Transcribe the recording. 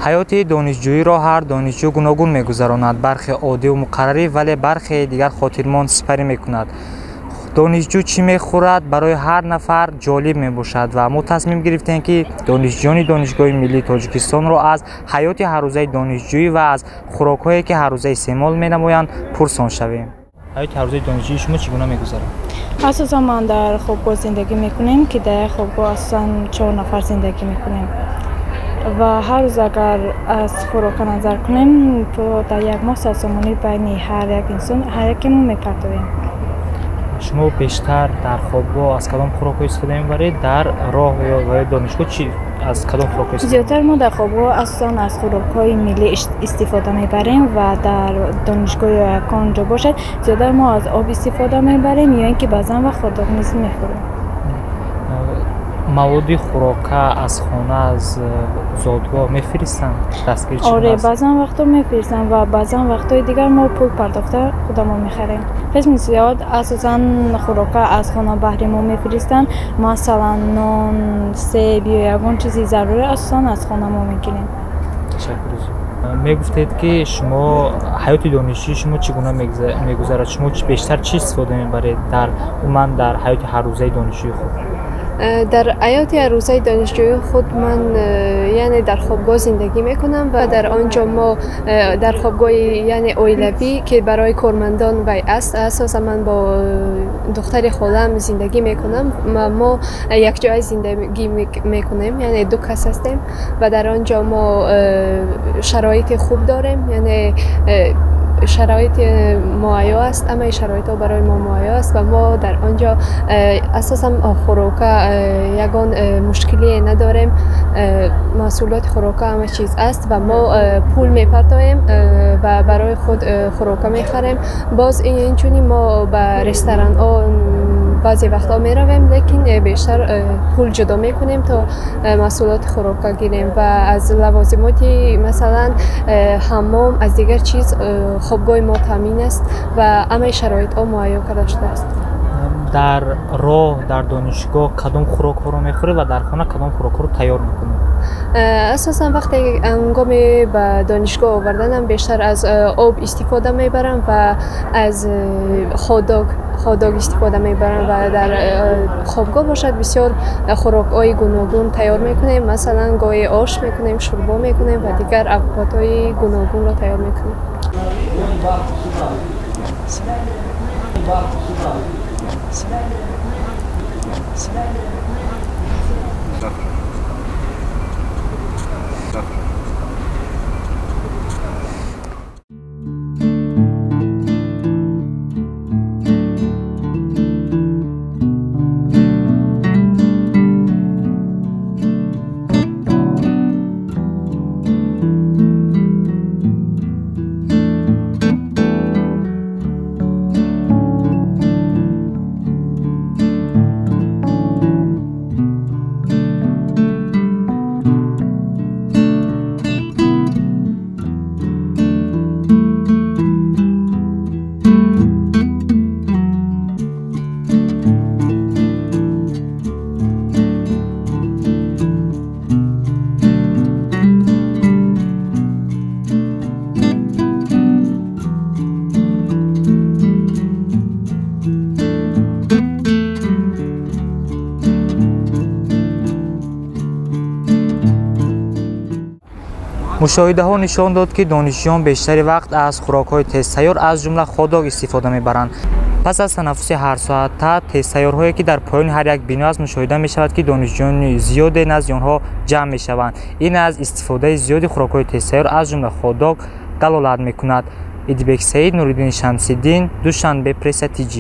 ҳаёти донишҷӯиро ҳар донишҷӯ гуногун мегузаронад. Бархе оддию муқаррарӣ, вале бархе дигар хотирмон сипарӣ мекунад. донишҷӯ чӣ мехӯрад барои ҳар нафар ҷолиб мебошад ва мо тасмим гирифтем ки донишҷӯёни Донишгоҳи миллии Тоҷикистонро аз ҳаёти ҳаррӯзаи донишҷӯӣ ва аз хӯрокҳое ки ҳаррӯза истеъмол менамоянд пурсон шавем. ҳаёти ҳаррӯзаи донишҷӯи шумо чӣ гуна мегузарад? асосан ман дар хобгоҳ зиндагӣ мекунем ки дар хобгоҳ асосан 4 нафар зиндагӣ мекунем ва ҳар рӯз агар аз хӯрока назар кунем то дар як моҳ сарсомонӣ байни ҳар як инсон ҳар якемон мепартовем. шумо бештар дар хобгоҳ аз кадом хӯрокҳо истифода мебаред? дар роҳ ё донишгоҳ чӣ аз кадом хӯрокҳо истифода? зиёдтар мо дар хобгоҳ асосан аз хӯрокҳои миллӣ истифода мебарем ва дар донишгоҳ ё якон ҷо бошад зиёдтар мо аз об истифода мебарем ё ин ки баъзан ва ходок низ мехӯрем. маводи хӯрока аз хона аз зодгоҳ мефиристанд? дастгирӣ чӣ оре аст? баъзан вақто мефиристанд ва баъзан вақтҳои дигар мо пул пардохта худамон мехарем. қисми зиёд асосан хӯрока аз хона баҳри мо мефиристанд. масалан нон, себ ё ягон чизи зарури асосан аз хона мо мегирем. мегуфтед ки шумо ҳаёти донишҷӯи шумо чӣ гуна мегузарад? шумо бештар чӣ истифода мебаред дар умуман дар ҳаёти ҳаррӯзаи донишҷӯи худ? дар ҳаёти ҳаррӯзаи донишҷӯи худ ман яъне дар хобгоҳ зиндагӣ мекунам ва дар он ҷо мо дар хобгоҳи яъне оилавӣ ки барои кормандон вай аст. асосан ман бо духтари холам зиндагӣ мекунам. мо якҷоя зиндагӣ мекунем, яъне ду кас ҳастем ва дар он ҷо мо шароити хуб дорем, яъне шароити муайё аст, ҳамаи шароитҳо барои мо муайё аст ва мо дар он ҷо асосан хӯрока ягон мушкилие надорем. маҳсулоти хӯрока ҳама чиз аст ва мо пул мепартоем ва барои худ хӯрока мехарем. боз инчунин мо ба ресторанҳо баъзе вақтҳо меравем, лекин бештар пул ҷудо мекунем то маҳсулоти хӯрока гирем ва аз лавозимоти масалан ҳаммом аз дигар чиз хобгоҳи мо таъмин аст ва ҳамаи шароитҳо муайё карда шудааст. дар роҳ дар донишгоҳ кадом хӯрокҳоро мехӯред ва дар хона кадом хӯрокҳоро тайёр мекунед? асосан вақте ҳангоми ба донишгоҳ оварданам бештар аз об истифода мебарам ва аз ходок истифода мебарам ва дар хобгоҳ бошад бисёр хӯрокҳои гуногун тайёр мекунем. масалан гоҳе ош мекунем, шӯрбо мекунем ва дигар авқотҳои гуногунро тайёр мекунем. мушоҳидаҳо нишон дод ки донишҷӯён бештари вақт аз хӯрокҳои тезтайёр аз ҷумла ходок истифода мебаранд. пас аз танаффуси ҳарсоата тезтайёрҳое ки дар поёни ҳар як бино аст мушоҳида мешавад ки донишҷӯёни зиёде назди онҳо ҷамъ мешаванд. ин аз истифодаи зиёди хӯрокҳои тезтайёр аз ҷумла ходок далолат мекунад. идибек саид, нуриддини шамсиддин, душанбе пресса тж.